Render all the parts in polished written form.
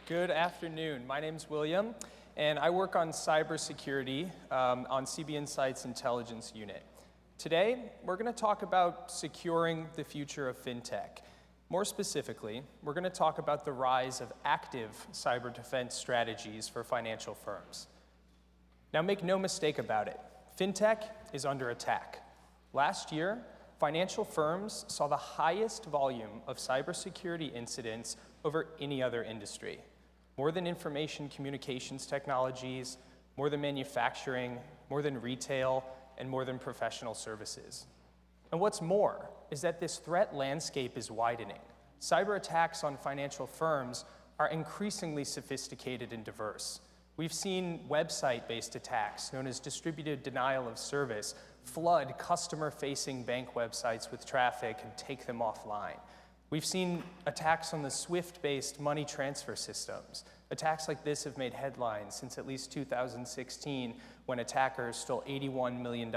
Good afternoon. My name's William, and I work on cybersecurity on CB Insight's intelligence unit. Today, we're going to talk about securing the future of fintech. More specifically, we're going to talk about the rise of active cyber defense strategies for financial firms. Now, make no mistake about it, fintech is under attack. Last year, financial firms saw the highest volume of cybersecurity incidents over any other industry. More than information communications technologies, more than manufacturing, more than retail, and more than professional services. And what's more is that this threat landscape is widening. Cyber attacks on financial firms are increasingly sophisticated and diverse. We've seen website-based attacks, known as distributed denial of service, flood customer-facing bank websites with traffic and take them offline. We've seen attacks on the SWIFT-based money transfer systems. Attacks like this have made headlines since at least 2016, when attackers stole $81 million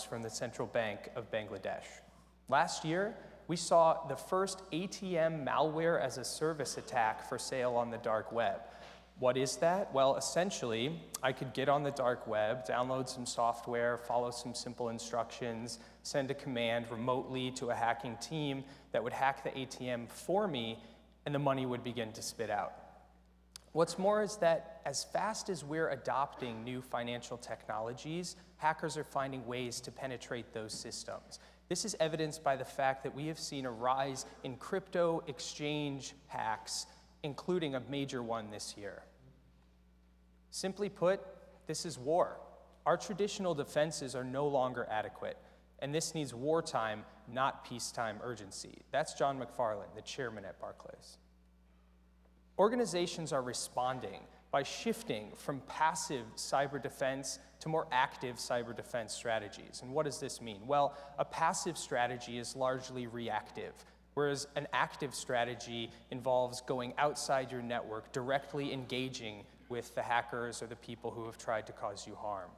from the Central Bank of Bangladesh. Last year, we saw the first ATM malware as a service attack for sale on the dark web. What is that? Well, essentially, I could get on the dark web, download some software, follow some simple instructions, send a command remotely to a hacking team that would hack the ATM for me, and the money would begin to spit out. What's more is that as fast as we're adopting new financial technologies, hackers are finding ways to penetrate those systems. This is evidenced by the fact that we have seen a rise in crypto exchange hacks, including a major one this year. Simply put, this is war. Our traditional defenses are no longer adequate, and this needs wartime, not peacetime urgency. That's John McFarland, the chairman at Barclays. Organizations are responding by shifting from passive cyber defense to more active cyber defense strategies. And what does this mean? Well, a passive strategy is largely reactive, whereas an active strategy involves going outside your network, directly engaging with the hackers or the people who have tried to cause you harm.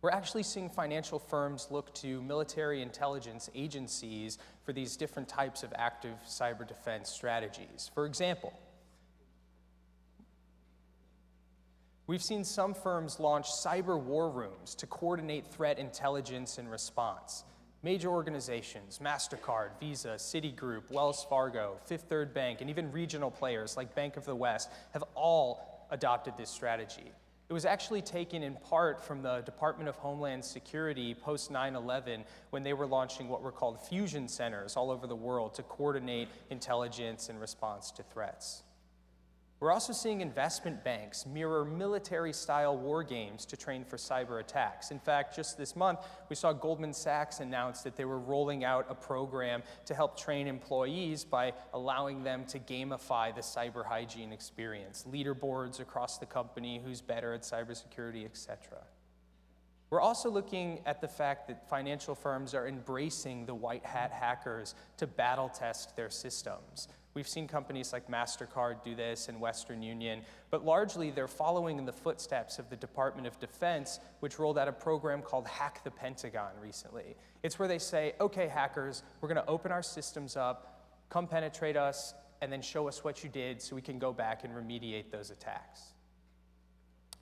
We're actually seeing financial firms look to military intelligence agencies for these different types of active cyber defense strategies. For example, we've seen some firms launch cyber war rooms to coordinate threat intelligence and response. Major organizations, MasterCard, Visa, Citigroup, Wells Fargo, Fifth Third Bank, and even regional players like Bank of the West have all adopted this strategy. It was actually taken in part from the Department of Homeland Security post 9/11 when they were launching what were called fusion centers all over the world to coordinate intelligence and response to threats. We're also seeing investment banks mirror military-style war games to train for cyber attacks. In fact, just this month, we saw Goldman Sachs announce that they were rolling out a program to help train employees by allowing them to gamify the cyber hygiene experience, leaderboards across the company, who's better at cybersecurity, etc. We're also looking at the fact that financial firms are embracing the white hat hackers to battle test their systems. We've seen companies like MasterCard do this and Western Union, but largely they're following in the footsteps of the Department of Defense, which rolled out a program called Hack the Pentagon recently. It's where they say, okay, hackers, we're going to open our systems up, come penetrate us, and then show us what you did so we can go back and remediate those attacks.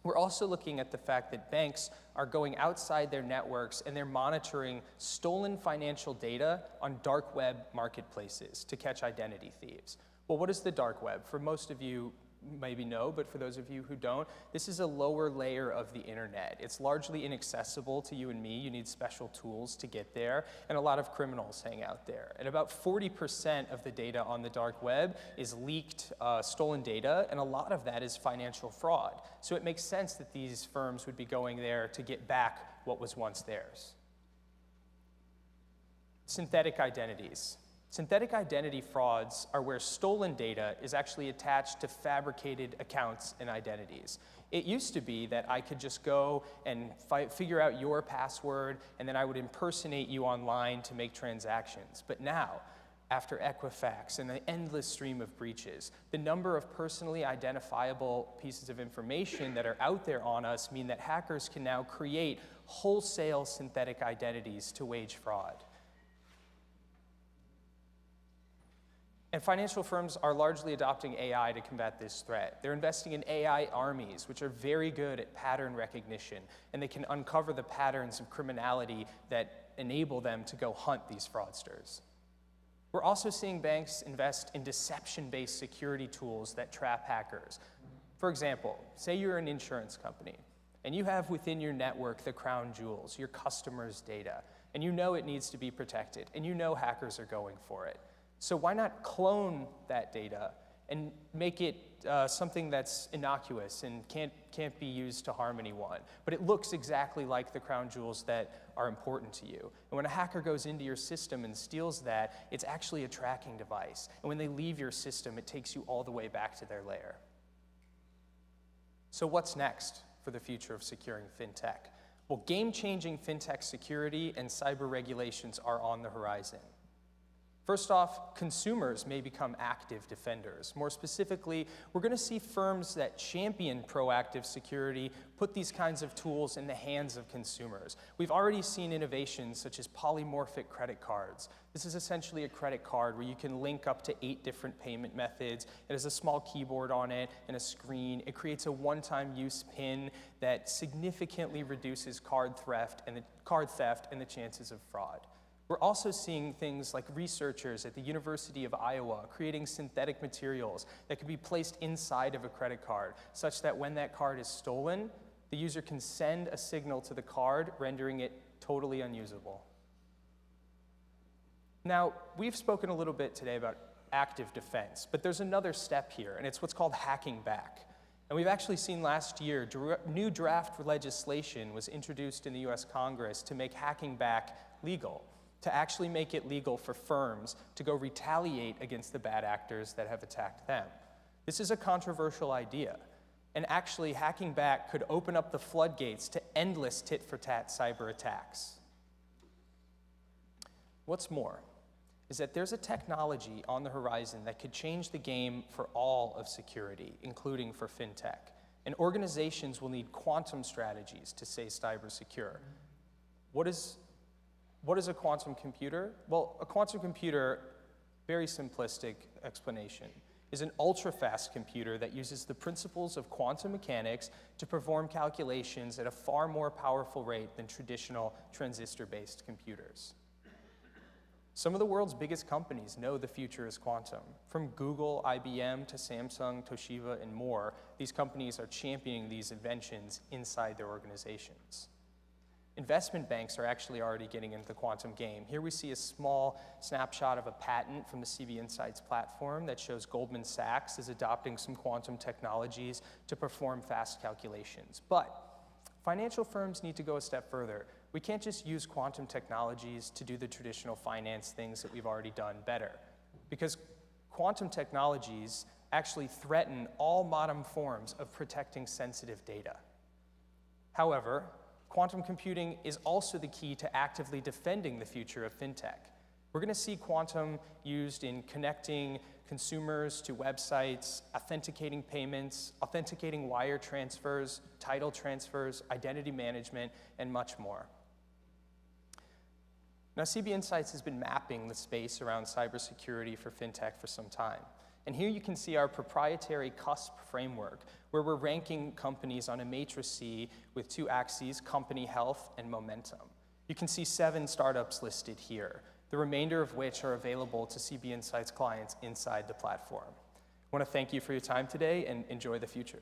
We're also looking at the fact that banks are going outside their networks and they're monitoring stolen financial data on dark web marketplaces to catch identity thieves. Well, what is the dark web? For most of you maybe know, but for those of you who don't, this is a lower layer of the internet. It's largely inaccessible to you and me. You need special tools to get there, and a lot of criminals hang out there. And about 40% of the data on the dark web is leaked, stolen data, and a lot of that is financial fraud. So it makes sense that these firms would be going there to get back what was once theirs. Synthetic identities. Synthetic identity frauds are where stolen data is actually attached to fabricated accounts and identities. It used to be that I could just go and figure out your password, and then I would impersonate you online to make transactions. But now, after Equifax and the endless stream of breaches, the number of personally identifiable pieces of information that are out there on us mean that hackers can now create wholesale synthetic identities to wage fraud. And financial firms are largely adopting AI to combat this threat. They're investing in AI armies, which are very good at pattern recognition, and they can uncover the patterns of criminality that enable them to go hunt these fraudsters. We're also seeing banks invest in deception-based security tools that trap hackers. For example, say you're an insurance company, and you have within your network the crown jewels, your customers' data, and you know it needs to be protected, and you know hackers are going for it. So why not clone that data and make it something that's innocuous and can't be used to harm anyone, but it looks exactly like the crown jewels that are important to you. And when a hacker goes into your system and steals that, it's actually a tracking device. And when they leave your system, it takes you all the way back to their lair. So what's next for the future of securing fintech? Well, game-changing fintech security and cyber regulations are on the horizon. First off, consumers may become active defenders. More specifically, we're going to see firms that champion proactive security put these kinds of tools in the hands of consumers. We've already seen innovations such as polymorphic credit cards. This is essentially a credit card where you can link up to 8 different payment methods. It has a small keyboard on it and a screen. It creates a one-time use PIN that significantly reduces card theft and the chances of fraud. We're also seeing things like researchers at the University of Iowa creating synthetic materials that can be placed inside of a credit card, such that when that card is stolen, the user can send a signal to the card, rendering it totally unusable. Now, we've spoken a little bit today about active defense, but there's another step here, and it's what's called hacking back. And we've actually seen last year, new draft legislation was introduced in the US Congress to make hacking back legal, to actually make it legal for firms to go retaliate against the bad actors that have attacked them. This is a controversial idea, and actually hacking back could open up the floodgates to endless tit-for-tat cyber attacks. What's more is that there's a technology on the horizon that could change the game for all of security, including for fintech. And organizations will need quantum strategies to stay cyber secure. What is a quantum computer? Well, a quantum computer, very simplistic explanation, is an ultra-fast computer that uses the principles of quantum mechanics to perform calculations at a far more powerful rate than traditional transistor-based computers. Some of the world's biggest companies know the future is quantum. From Google, IBM, to Samsung, Toshiba, and more, these companies are championing these inventions inside their organizations. Investment banks are actually already getting into the quantum game. Here we see a small snapshot of a patent from the CB Insights platform that shows Goldman Sachs is adopting some quantum technologies to perform fast calculations. But financial firms need to go a step further. We can't just use quantum technologies to do the traditional finance things that we've already done better, because quantum technologies actually threaten all modern forms of protecting sensitive data. However, quantum computing is also the key to actively defending the future of fintech. We're going to see quantum used in connecting consumers to websites, authenticating payments, authenticating wire transfers, title transfers, identity management, and much more. Now, CB Insights has been mapping the space around cybersecurity for fintech for some time. And here you can see our proprietary CUSP framework, where we're ranking companies on a matrice with 2 axes, company health and momentum. You can see 7 startups listed here, the remainder of which are available to CB Insights clients inside the platform. I want to thank you for your time today and enjoy the future.